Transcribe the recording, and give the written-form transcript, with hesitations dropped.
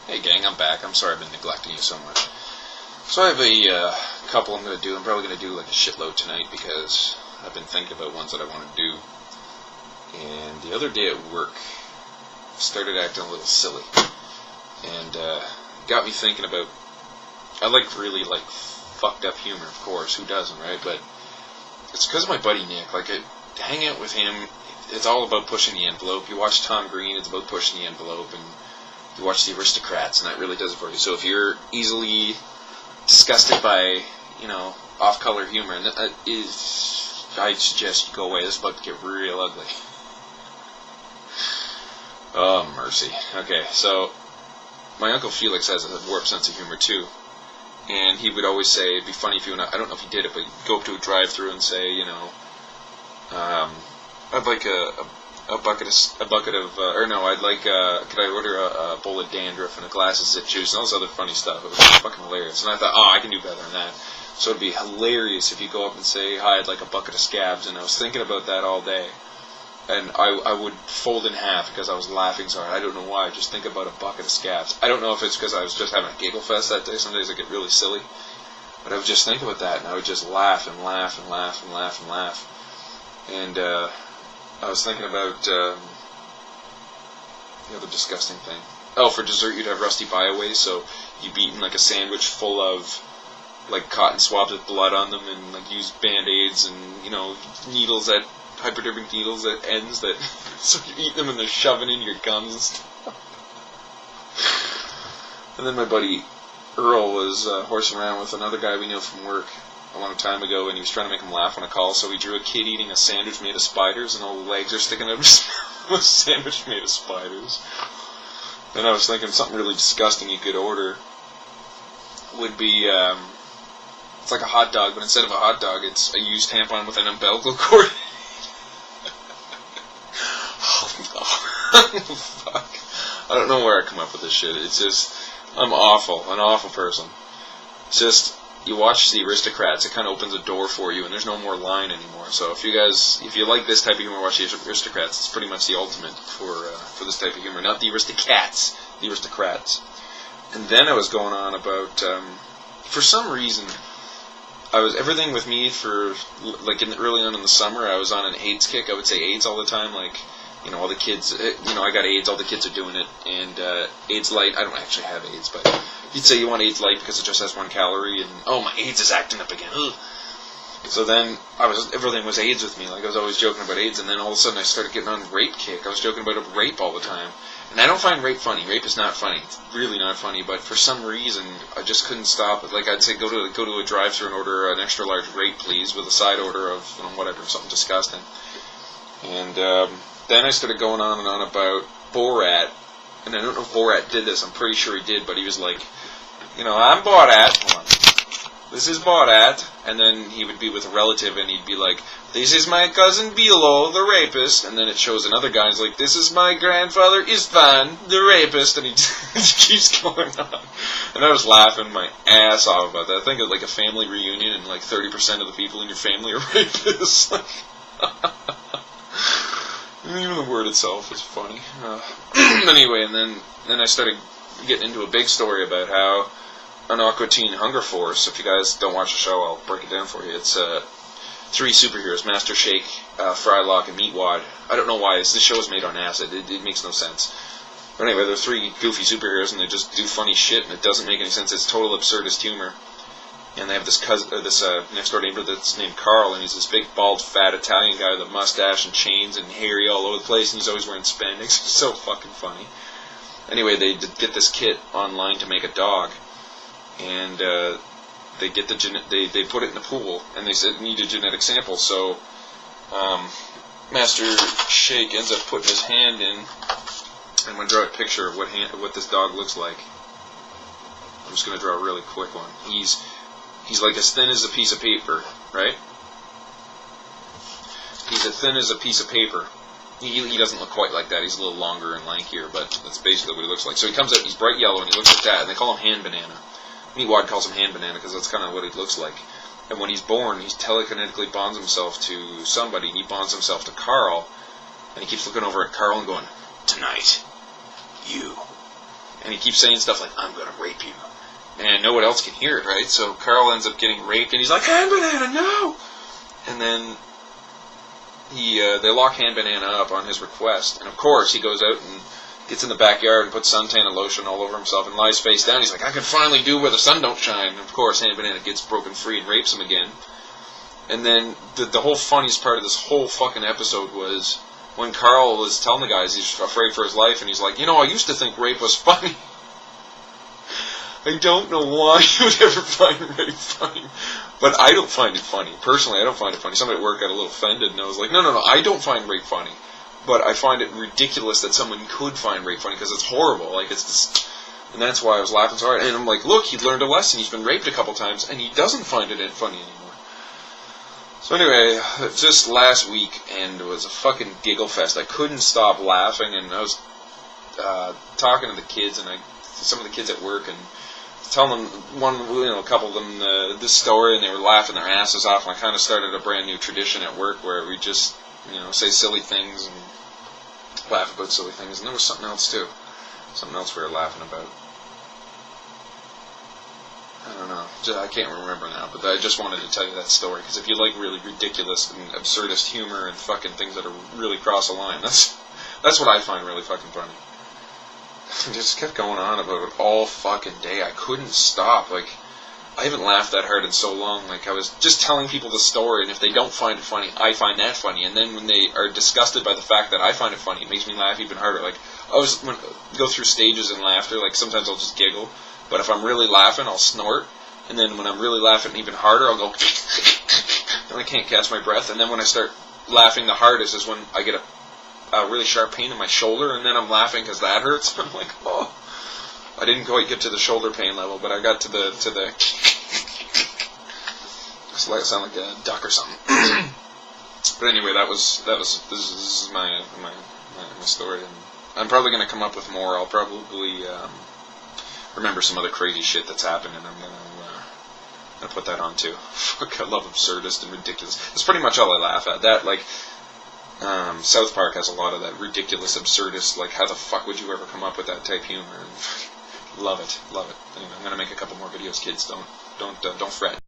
Hey gang, I'm back. I'm sorry I've been neglecting you so much. So I have a couple I'm going to do. I'm probably going to do like a shitload tonight because I've been thinking about ones that I want to do. And the other day at work, I started acting a little silly. And got me thinking about, I really fucked up humor, of course. Who doesn't, right? But it's because of my buddy Nick. Like, I hang out with him, it's all about pushing the envelope. You watch Tom Green, it's about pushing the envelope. And you watch The Aristocrats, and that really does it for you. So if you're easily disgusted by, off-color humor, and that is, I suggest you go away. This is about to get real ugly. Oh, mercy. Okay, so my Uncle Felix has a warped sense of humor, too. And he would always say, it'd be funny if you and I don't know if he did it, but he'd go up to a drive-thru and say, I'd like could I order a bowl of dandruff and a glass of zip juice and all this other funny stuff. It was fucking hilarious. And I thought, I can do better than that. So it'd be hilarious if you go up and say, hi, I'd like a bucket of scabs. And I was thinking about that all day. And I would fold in half because I was laughing so hard. I don't know why. I just think about a bucket of scabs. I don't know if it's because I was just having a giggle fest that day. Some days I get really silly. But I would just think about that, and I would just laugh and laugh and laugh and laugh and laugh. And I was thinking about the other disgusting thing. Oh, for dessert you'd have rusty bioways, so you'd be eating like a sandwich full of like cotton swabs with blood on them, and like use Band-Aids and needles at hypodermic needles at ends that so you eat them and they're shoving in your gums and stuff. And then my buddy Earl was horsing around with another guy we knew from work a long time ago, and he was trying to make him laugh on a call, so he drew a kid eating a sandwich made of spiders, and all the legs are sticking out of a sandwich made of spiders. Then I was thinking something really disgusting you could order would be, it's like a hot dog, but instead of a hot dog, it's a used tampon with an umbilical cord. Oh, fuck. I don't know where I come up with this shit. It's just, I'm awful, an awful person. It's just, you watch The Aristocrats, it kind of opens a door for you, and there's no more line anymore. So if you like this type of humor, watch The Aristocrats. It's pretty much the ultimate for this type of humor. Not The Aristocats, The Aristocrats. And then I was going on about, for some reason, everything with me for, like, early on in the summer, I was on an AIDS kick. I would say AIDS all the time, like, all the kids, I got AIDS, all the kids are doing it, and AIDS light, I don't actually have AIDS, but you'd say you want AIDS light because it just has 1 calorie, and, my AIDS is acting up again, ugh. So then, everything was AIDS with me, like, I was always joking about AIDS, and then all of a sudden I started getting on rape kick. I was joking about rape all the time, and I don't find rape funny. Rape is not funny. It's really not funny, but for some reason, I just couldn't stop it. Like, I'd say, go to a drive-thru and order an extra large rape, please, with a side order of, whatever, something disgusting. And, then I started going on and on about Borat, and I don't know if Borat did this, I'm pretty sure he did, but he was like, I'm Borat, hold on, this is Borat, and then he would be with a relative, and he'd be like, this is my cousin Bilo, the rapist, and then it shows another guy, he's like, this is my grandfather Istvan, the rapist, and he keeps going on, and I was laughing my ass off about that. I think it was like a family reunion, and like 30% of the people in your family are rapists. Even the word itself is funny. Anyway, and then I started getting into a big story about how an Aqua Teen Hunger Force, if you guys don't watch the show, I'll break it down for you. It's 3 superheroes, Master Shake, Frylock, and Meatwad. I don't know why. This show is made on acid. It makes no sense. But anyway, they're 3 goofy superheroes, and they just do funny shit, and it doesn't make any sense. It's total absurdist humor. And they have this next door neighbor that's named Carl, and he's this big, bald, fat Italian guy with a mustache and chains and hairy all over the place, and he's always wearing spandex. It's so fucking funny. Anyway, they get this kit online to make a dog, and they get they put it in the pool, and they said need a genetic sample. So Master Shake ends up putting his hand in. I'm going to draw a picture of what this dog looks like. I'm just going to draw a really quick one. He's like as thin as a piece of paper, right? He's as thin as a piece of paper. He doesn't look quite like that. He's a little longer and lankier, but that's basically what he looks like. So he comes out, he's bright yellow, and he looks like that, and they call him Hand Banana. Meatwad calls him Hand Banana because that's kind of what he looks like. And when he's born, he telekinetically bonds himself to somebody, and he bonds himself to Carl, and he keeps looking over at Carl and going, tonight, you And he keeps saying stuff like, I'm gonna rape you. And no one else can hear it, right? So Carl ends up getting raped, and he's like, Hand Banana, no! And then they lock Hand Banana up on his request. And of course, he goes out and gets in the backyard and puts suntan and lotion all over himself and lies face down. He's like, I can finally do where the sun don't shine. And of course, Hand Banana gets broken free and rapes him again. And then the whole funniest part of this whole fucking episode was when Carl was telling the guys he's afraid for his life, and he's like, I used to think rape was funny. I don't know why you would ever find rape funny. But I don't find it funny. Personally, I don't find it funny. Somebody at work got a little offended, and I was like, no, I don't find rape funny. But I find it ridiculous that someone could find rape funny, because it's horrible. Like, it's just... And that's why I was laughing so hard. And I'm like, look, he learned a lesson. He's been raped a couple times, and he doesn't find it funny anymore. So anyway, just last week, and it was a fucking giggle fest. I couldn't stop laughing, and I was talking to the kids, and some of the kids at work, and telling them a couple of them this story, and they were laughing their asses off. And I kind of started a brand new tradition at work where we just, say silly things and laugh about silly things. And there was something else too, something else we were laughing about. I don't know, I can't remember now. But I just wanted to tell you that story, because if you like really ridiculous and absurdist humor and fucking things that are really cross the line, that's what I find really fucking funny. I just kept going on about it all fucking day. I couldn't stop. Like, I haven't laughed that hard in so long. Like, I was just telling people the story, and if they don't find it funny, I find that funny. And then when they are disgusted by the fact that I find it funny, it makes me laugh even harder. Like, I go through stages in laughter. Like, sometimes I'll just giggle. But if I'm really laughing, I'll snort. And then when I'm really laughing even harder, I'll go... and I can't catch my breath. And then when I start laughing the hardest is when I get a really sharp pain in my shoulder, and then I'm laughing because that hurts. I'm like, oh, I didn't quite get to the shoulder pain level, but I got to the sound like a duck or something. But anyway, this is my story, and I'm probably going to come up with more. I'll probably remember some other crazy shit that's happened, and I'm gonna put that on too. Fuck, I love absurdist and ridiculous. That's pretty much all I laugh at. That, like, South Park has a lot of that ridiculous, absurdist, like, how the fuck would you ever come up with that type humor? And love it. Anyway, I'm gonna make a couple more videos, kids. Don't fret.